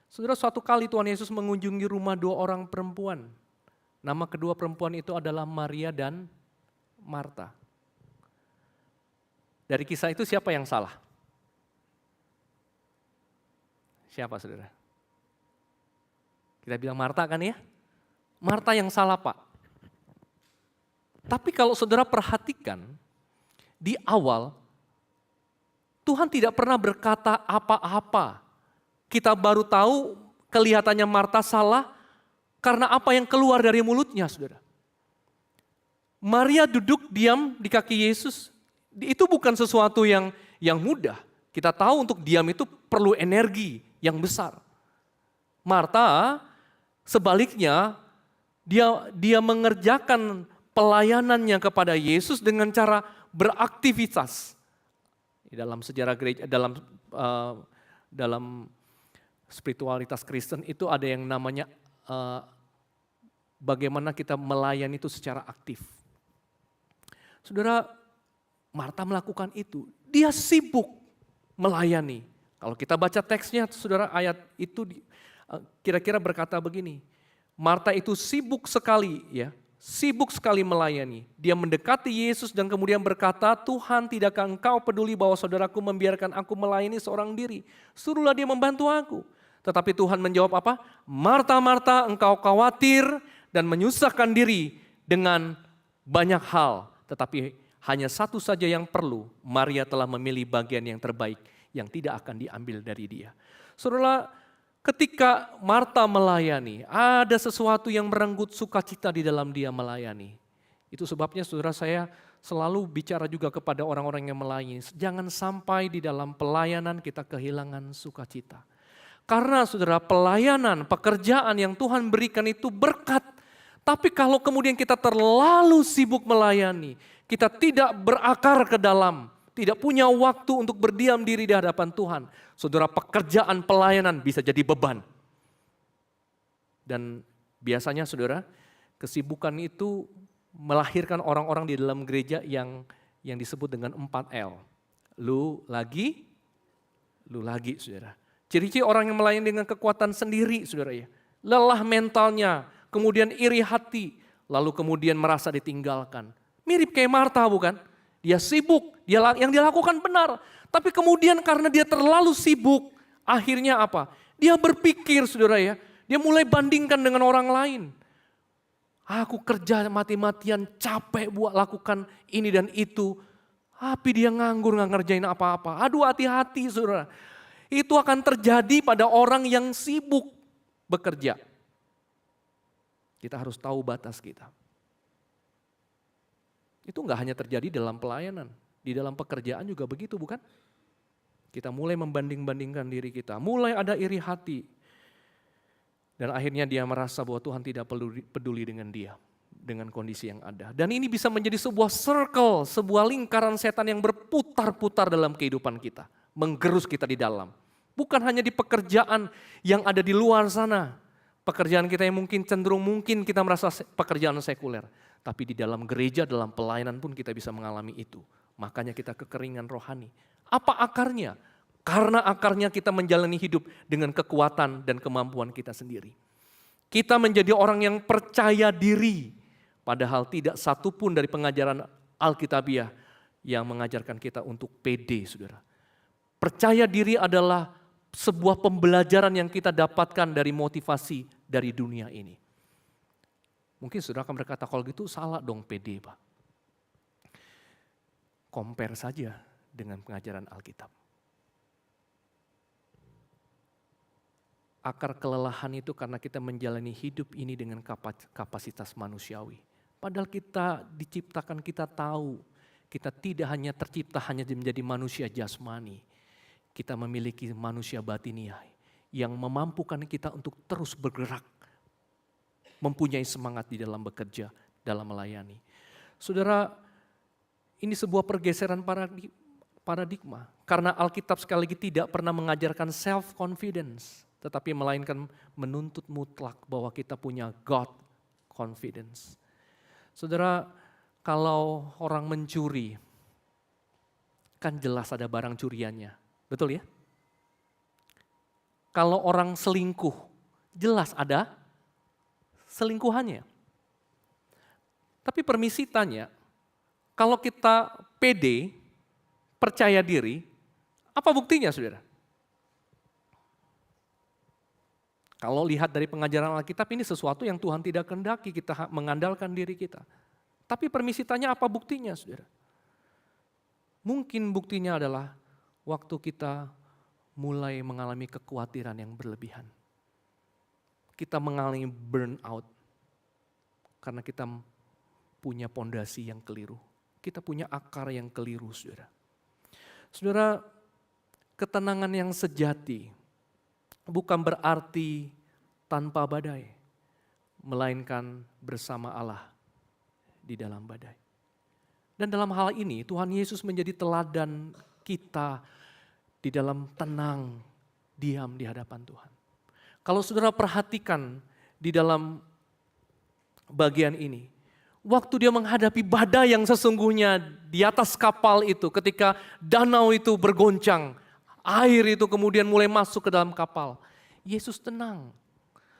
Saudara, suatu kali Tuhan Yesus mengunjungi rumah 2 orang perempuan. Nama kedua perempuan itu adalah Maria dan Marta. Dari kisah itu siapa yang salah? Siapa, saudara? Kita bilang Marta kan ya? Marta yang salah, Pak. Tapi kalau saudara perhatikan, di awal Tuhan tidak pernah berkata apa-apa. Kita baru tahu kelihatannya Marta salah karena apa yang keluar dari mulutnya, saudara. Maria duduk diam di kaki Yesus. Itu bukan sesuatu yang mudah. Kita tahu untuk diam itu perlu energi yang besar. Marta sebaliknya dia mengerjakan pelayanannya kepada Yesus dengan cara beraktivitas. Dalam sejarah gereja, dalam spiritualitas Kristen itu ada yang namanya bagaimana kita melayani itu secara aktif. Saudara, Marta melakukan itu. Dia sibuk melayani. Kalau kita baca teksnya, saudara, ayat itu kira-kira berkata begini. Marta itu sibuk sekali, ya, sibuk sekali melayani. Dia mendekati Yesus dan kemudian berkata, Tuhan, tidakkah engkau peduli bahwa saudaraku membiarkan aku melayani seorang diri? Suruhlah dia membantu aku. Tetapi Tuhan menjawab apa? Marta, Marta, engkau khawatir dan menyusahkan diri dengan banyak hal. Tetapi hanya satu saja yang perlu. Maria telah memilih bagian yang terbaik yang tidak akan diambil dari dia. Saudara, ketika Marta melayani, ada sesuatu yang merenggut sukacita di dalam dia melayani. Itu sebabnya saudara, saya selalu bicara juga kepada orang-orang yang melayani. Jangan sampai di dalam pelayanan kita kehilangan sukacita. Karena saudara, pelayanan, pekerjaan yang Tuhan berikan itu berkat. Tapi kalau kemudian kita terlalu sibuk melayani, kita tidak berakar ke dalam, tidak punya waktu untuk berdiam diri di hadapan Tuhan. Saudara, pekerjaan pelayanan bisa jadi beban. Dan biasanya saudara, kesibukan itu melahirkan orang-orang di dalam gereja yang disebut dengan 4L. Lu lagi, saudara. Ciri-ciri orang yang melayani dengan kekuatan sendiri, saudara ya. Lelah mentalnya, kemudian iri hati, lalu kemudian merasa ditinggalkan. Mirip kayak Marta, bukan? Dia sibuk, yang dia lakukan benar. Tapi kemudian karena dia terlalu sibuk, akhirnya apa? Dia berpikir, saudara ya, dia mulai bandingkan dengan orang lain. Aku kerja mati-matian, capek buat lakukan ini dan itu. Tapi dia nganggur, gak ngerjain apa-apa. Aduh, hati-hati, saudara. Itu akan terjadi pada orang yang sibuk bekerja. Kita harus tahu batas kita. Itu nggak hanya terjadi dalam pelayanan, di dalam pekerjaan juga begitu, bukan? Kita mulai membanding-bandingkan diri kita, mulai ada iri hati. Dan akhirnya dia merasa bahwa Tuhan tidak peduli dengan dia, dengan kondisi yang ada. Dan ini bisa menjadi sebuah circle, sebuah lingkaran setan yang berputar-putar dalam kehidupan kita. Menggerus kita di dalam. Bukan hanya di pekerjaan yang ada di luar sana. Pekerjaan kita yang mungkin kita merasa pekerjaan sekuler. Tapi di dalam gereja, dalam pelayanan pun kita bisa mengalami itu. Makanya kita kekeringan rohani. Apa akarnya? Karena akarnya kita menjalani hidup dengan kekuatan dan kemampuan kita sendiri. Kita menjadi orang yang percaya diri. Padahal tidak satupun dari pengajaran Alkitabiah yang mengajarkan kita untuk pede, saudara. Percaya diri adalah sebuah pembelajaran yang kita dapatkan dari motivasi dari dunia ini. Mungkin saudara akan berkata, kalau gitu salah dong pede, Pak. Compare saja dengan pengajaran Alkitab. Akar kelelahan itu karena kita menjalani hidup ini dengan kapasitas manusiawi. Padahal kita diciptakan, kita tahu, kita tidak hanya tercipta hanya menjadi manusia jasmani. Kita memiliki manusia batiniah yang memampukan kita untuk terus bergerak. Mempunyai semangat di dalam bekerja, dalam melayani. Saudara, ini sebuah pergeseran paradigma. Karena Alkitab sekali lagi tidak pernah mengajarkan self-confidence. Tetapi melainkan menuntut mutlak bahwa kita punya God confidence. Saudara, kalau orang mencuri, kan jelas ada barang curiannya. Betul ya? Kalau orang selingkuh, jelas ada selingkuhannya. Tapi permisi tanya, kalau kita pede, percaya diri, apa buktinya saudara? Kalau lihat dari pengajaran Alkitab ini sesuatu yang Tuhan tidak kehendaki, kita mengandalkan diri kita. Tapi permisi tanya apa buktinya saudara? Mungkin buktinya adalah waktu kita mulai mengalami kekhawatiran yang berlebihan. Kita mengalami burnout karena kita punya pondasi yang keliru. Kita punya akar yang keliru, saudara. Saudara, ketenangan yang sejati bukan berarti tanpa badai, melainkan bersama Allah di dalam badai. Dan dalam hal ini Tuhan Yesus menjadi teladan kita di dalam tenang, diam di hadapan Tuhan. Kalau saudara perhatikan di dalam bagian ini, waktu dia menghadapi badai yang sesungguhnya di atas kapal itu, ketika danau itu bergoncang, air itu kemudian mulai masuk ke dalam kapal, Yesus tenang.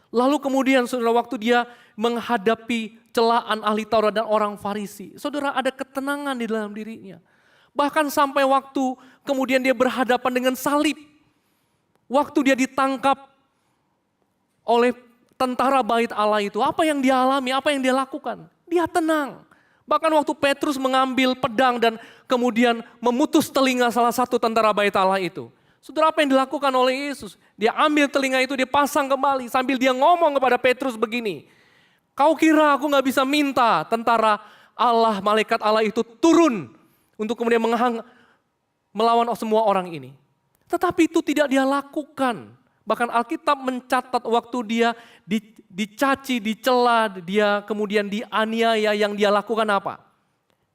Lalu kemudian saudara, waktu dia menghadapi celaan ahli Taurat dan orang Farisi, saudara ada ketenangan di dalam dirinya. Bahkan sampai waktu kemudian dia berhadapan dengan salib, waktu dia ditangkap oleh tentara bait Allah itu, apa yang dia alami, apa yang dia lakukan? Dia tenang. Bahkan waktu Petrus mengambil pedang dan kemudian memutus telinga salah satu tentara bait Allah itu. Saudara, apa yang dilakukan oleh Yesus? Dia ambil telinga itu, dia pasang kembali sambil dia ngomong kepada Petrus begini. Kau kira aku gak bisa minta tentara Allah, malaikat Allah itu turun untuk kemudian melawan semua orang ini. Tetapi itu tidak dia lakukan. Bahkan Alkitab mencatat waktu dia dicaci, dicela, dia kemudian dianiaya, yang dia lakukan apa?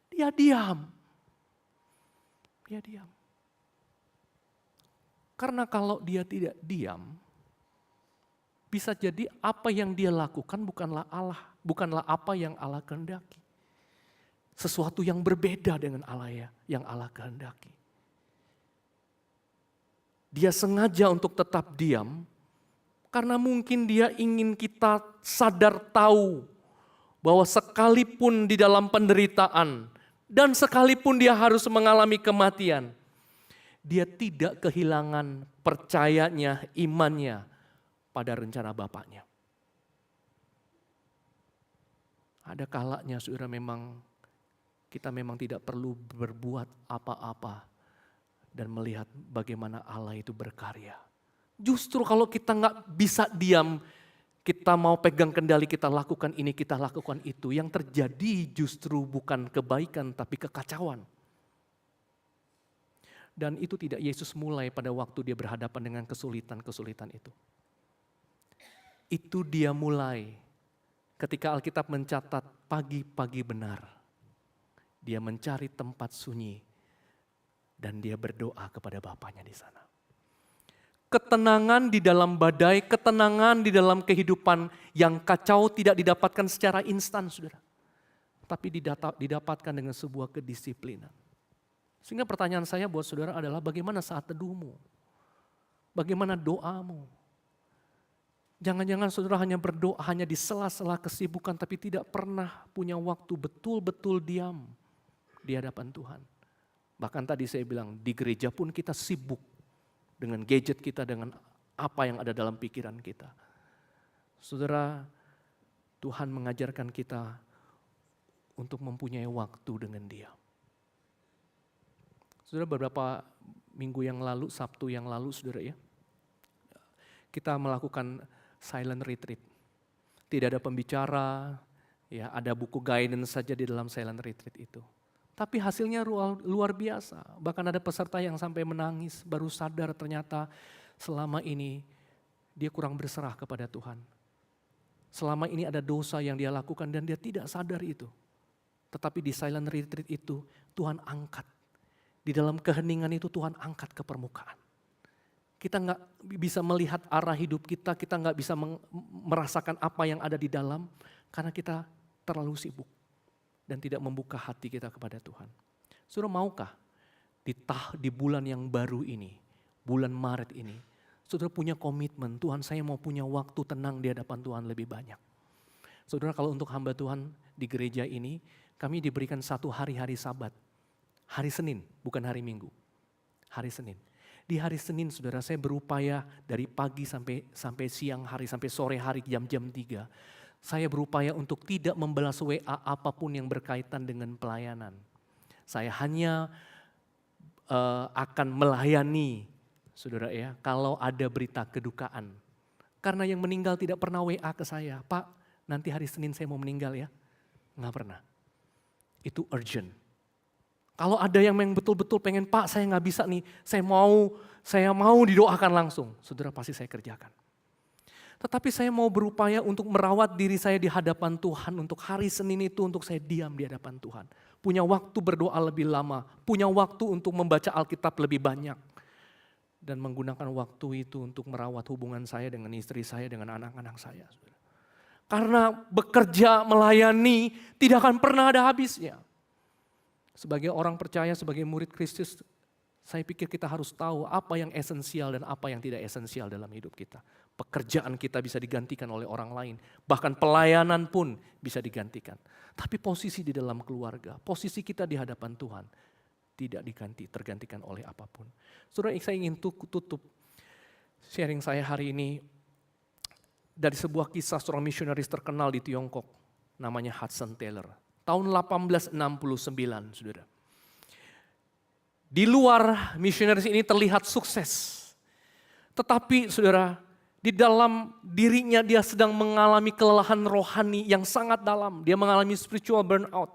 Dia diam. Dia diam. Karena kalau dia tidak diam, bisa jadi apa yang dia lakukan bukanlah Allah, bukanlah apa yang Allah kehendaki. Sesuatu yang berbeda dengan Allah yang Allah kehendaki. Dia sengaja untuk tetap diam, karena mungkin dia ingin kita sadar tahu bahwa sekalipun di dalam penderitaan dan sekalipun dia harus mengalami kematian, dia tidak kehilangan percayanya, imannya pada rencana Bapaknya. Ada kalanya saudara kita memang tidak perlu berbuat apa-apa dan melihat bagaimana Allah itu berkarya. Justru kalau kita nggak bisa diam, Kita mau pegang kendali, kita lakukan ini, kita lakukan itu. Yang terjadi justru bukan kebaikan, tapi kekacauan. Dan itu tidak Yesus mulai pada waktu dia berhadapan dengan kesulitan-kesulitan itu. Itu dia mulai ketika Alkitab mencatat pagi-pagi benar. Dia mencari tempat sunyi dan dia berdoa kepada Bapanya di sana. Ketenangan di dalam badai, ketenangan di dalam kehidupan yang kacau tidak didapatkan secara instan, saudara. Tapi didapatkan dengan sebuah kedisiplinan. Sehingga pertanyaan saya buat saudara adalah bagaimana saat teduhmu? Bagaimana doamu? Jangan-jangan saudara hanya berdoa hanya di sela-sela kesibukan tapi tidak pernah punya waktu betul-betul diam di hadapan Tuhan. Bahkan tadi saya bilang di gereja pun kita sibuk dengan gadget kita, dengan apa yang ada dalam pikiran kita. Saudara, Tuhan mengajarkan kita untuk mempunyai waktu dengan Dia. Saudara, beberapa minggu yang lalu, Sabtu yang lalu, saudara ya, kita melakukan silent retreat. Tidak ada pembicara, ya ada buku guidance saja di dalam silent retreat itu. Tapi hasilnya luar biasa. Bahkan ada peserta yang sampai menangis, baru sadar ternyata selama ini dia kurang berserah kepada Tuhan. Selama ini ada dosa yang dia lakukan dan dia tidak sadar itu. Tetapi di silent retreat itu Tuhan angkat. Di dalam keheningan itu Tuhan angkat ke permukaan. Kita nggak bisa melihat arah hidup kita, kita nggak bisa merasakan apa yang ada di dalam karena kita terlalu sibuk. Dan tidak membuka hati kita kepada Tuhan. Saudara, maukah di bulan yang baru ini, bulan Maret ini, saudara punya komitmen, Tuhan saya mau punya waktu tenang di hadapan Tuhan lebih banyak. Saudara, kalau untuk hamba Tuhan di gereja ini, kami diberikan satu hari-hari Sabat. Hari Senin, bukan hari Minggu. Hari Senin. Di hari Senin, saudara, saya berupaya dari pagi sampai siang hari, sampai sore hari jam-jam 3. Saya berupaya untuk tidak membalas WA apapun yang berkaitan dengan pelayanan. Saya hanya akan melayani, saudara ya, kalau ada berita kedukaan. Karena yang meninggal tidak pernah WA ke saya, Pak nanti hari Senin saya mau meninggal ya. Nggak pernah. Itu urgent. Kalau ada yang betul-betul pengen, Pak saya nggak bisa nih, saya mau didoakan langsung. Saudara, pasti saya kerjakan. Tetapi saya mau berupaya untuk merawat diri saya di hadapan Tuhan untuk hari Senin itu untuk saya diam di hadapan Tuhan. Punya waktu berdoa lebih lama, punya waktu untuk membaca Alkitab lebih banyak. Dan menggunakan waktu itu untuk merawat hubungan saya dengan istri saya, dengan anak-anak saya. Karena bekerja, melayani tidak akan pernah ada habisnya. Sebagai orang percaya, sebagai murid Kristus, saya pikir kita harus tahu apa yang esensial dan apa yang tidak esensial dalam hidup kita. Pekerjaan kita bisa digantikan oleh orang lain. Bahkan pelayanan pun bisa digantikan. Tapi posisi di dalam keluarga, posisi kita di hadapan Tuhan tidak tergantikan oleh apapun. Saudara, saya ingin tutup sharing saya hari ini dari sebuah kisah seorang misionaris terkenal di Tiongkok. Namanya Hudson Taylor. Tahun 1869, saudara. Di luar misionaris ini terlihat sukses. Tetapi saudara, di dalam dirinya dia sedang mengalami kelelahan rohani yang sangat dalam. Dia mengalami spiritual burnout.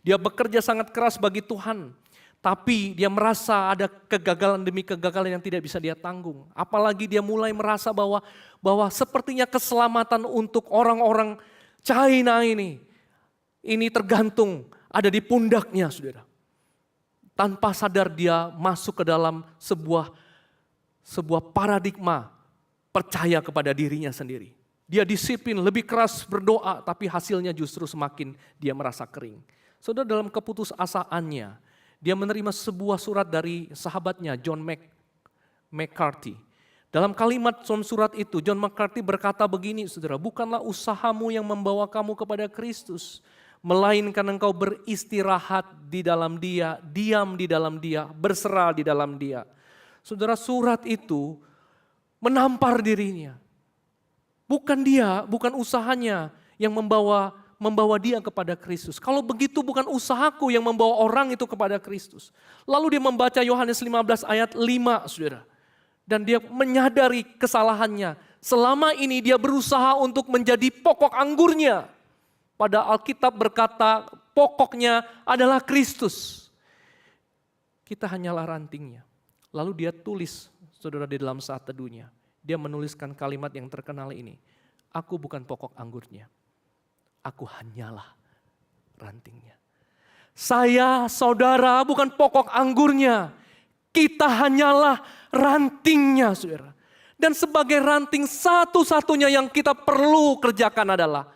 Dia bekerja sangat keras bagi Tuhan. Tapi dia merasa ada kegagalan demi kegagalan yang tidak bisa dia tanggung. Apalagi dia mulai merasa bahwa sepertinya keselamatan untuk orang-orang China ini tergantung ada di pundaknya, saudara. Tanpa sadar dia masuk ke dalam sebuah paradigma percaya kepada dirinya sendiri. Dia disiplin, lebih keras berdoa, tapi hasilnya justru semakin dia merasa kering. Saudara, dalam keputusasaannya, dia menerima sebuah surat dari sahabatnya John McCarthy. Dalam kalimat surat itu, John McCarthy berkata begini, saudara, bukanlah usahamu yang membawa kamu kepada Kristus, melainkan engkau beristirahat di dalam Dia, diam di dalam Dia, berserah di dalam Dia. Saudara, surat itu menampar dirinya. Bukan usahanya yang membawa dia kepada Kristus. Kalau begitu bukan usahaku yang membawa orang itu kepada Kristus. Lalu dia membaca Yohanes 15 ayat 5, saudara. Dan dia menyadari kesalahannya. Selama ini dia berusaha untuk menjadi pokok anggurnya. Pada Alkitab berkata pokoknya adalah Kristus. Kita hanyalah rantingnya. Lalu dia tulis, saudara, di dalam saat teduhnya. Dia menuliskan kalimat yang terkenal ini. Aku bukan pokok anggurnya. Aku hanyalah rantingnya. Saya, saudara, bukan pokok anggurnya. Kita hanyalah rantingnya, saudara. Dan sebagai ranting, satu-satunya yang kita perlu kerjakan adalah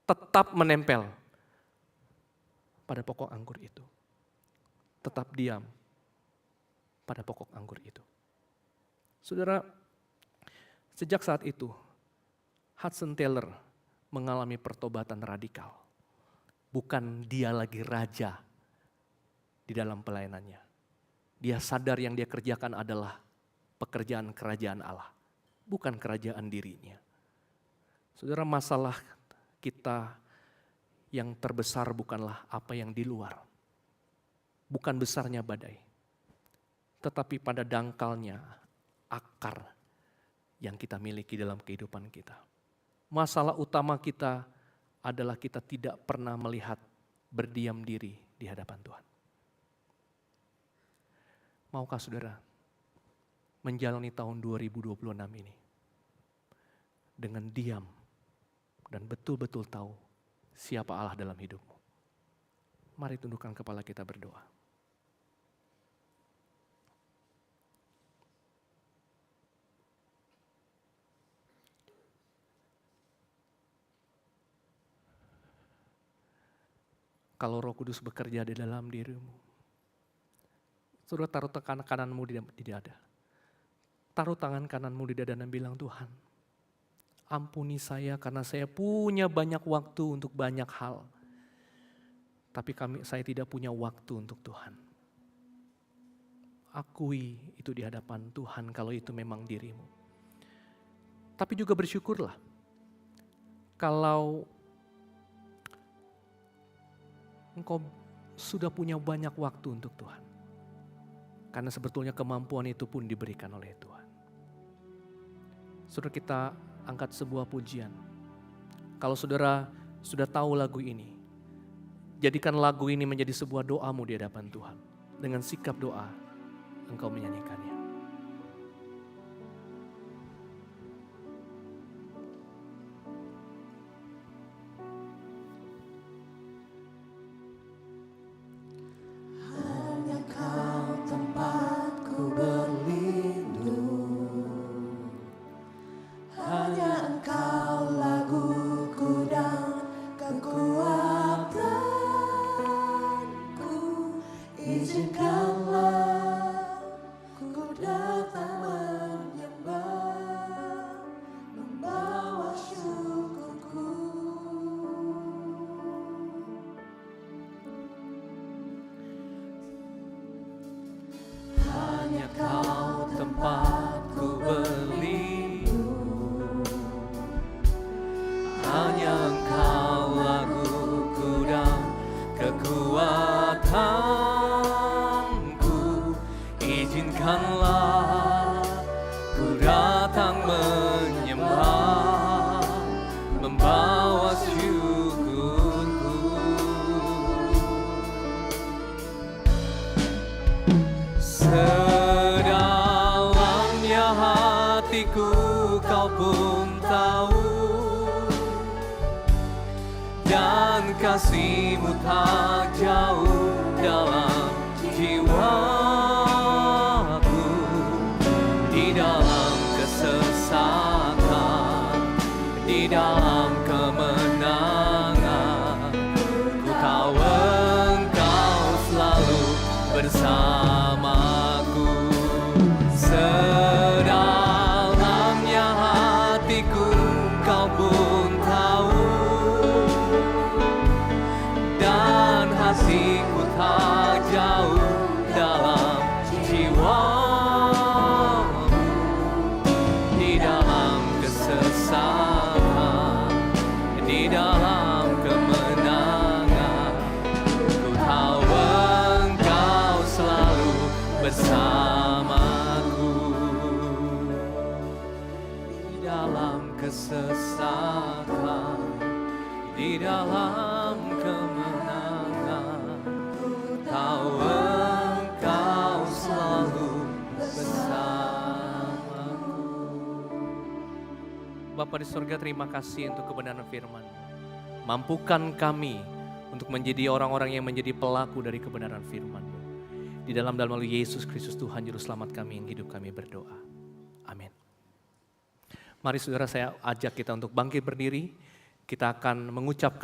tetap menempel pada pokok anggur itu. Tetap diam pada pokok anggur itu. Saudara, sejak saat itu, Hudson Taylor mengalami pertobatan radikal. Bukan dia lagi raja di dalam pelayanannya. Dia sadar yang dia kerjakan adalah pekerjaan kerajaan Allah, bukan kerajaan dirinya. Saudara, masalah kita yang terbesar bukanlah apa yang di luar. Bukan besarnya badai, tetapi pada dangkalnya akar yang kita miliki dalam kehidupan kita. Masalah utama kita adalah kita tidak pernah melihat berdiam diri di hadapan Tuhan. Maukah saudara menjalani tahun 2026 ini dengan diam dan betul-betul tahu siapa Allah dalam hidupmu? Mari tundukkan kepala kita berdoa. Kalau Roh Kudus bekerja di dalam dirimu, saudara taruh tangan kananmu di dada. Taruh tangan kananmu di dada dan bilang, Tuhan, ampuni saya karena saya punya banyak waktu untuk banyak hal. Tapi saya tidak punya waktu untuk Tuhan. Akui itu di hadapan Tuhan kalau itu memang dirimu. Tapi juga bersyukurlah kalau engkau sudah punya banyak waktu untuk Tuhan. Karena sebetulnya kemampuan itu pun diberikan oleh Tuhan. Saudara, kita angkat sebuah pujian. Kalau saudara sudah tahu lagu ini, jadikan lagu ini menjadi sebuah doamu di hadapan Tuhan. Dengan sikap doa, engkau menyanyikannya. Kasih-Mu tak jauh dalam jiwaku, di dalam kesesatan, di dalam kemenangan. Ku tahu Engkau selalu bersamaku. Sedalamnya hatiku Kau pun tahu, kasih-Mu tak jauh dalam jiwamu, di dalam kesesatan, dalam kesesakan, di dalam kemenangan, tahu Engkau selalu bersamaku. Bapa di surga, terima kasih untuk kebenaran firman. Mampukan kami untuk menjadi orang-orang yang menjadi pelaku dari kebenaran firman-Mu. Di dalam melalui Yesus Kristus Tuhan Juru Selamat kami yang hidup kami berdoa. Amin. Mari saudara, saya ajak kita untuk bangkit berdiri. Kita akan mengucapkan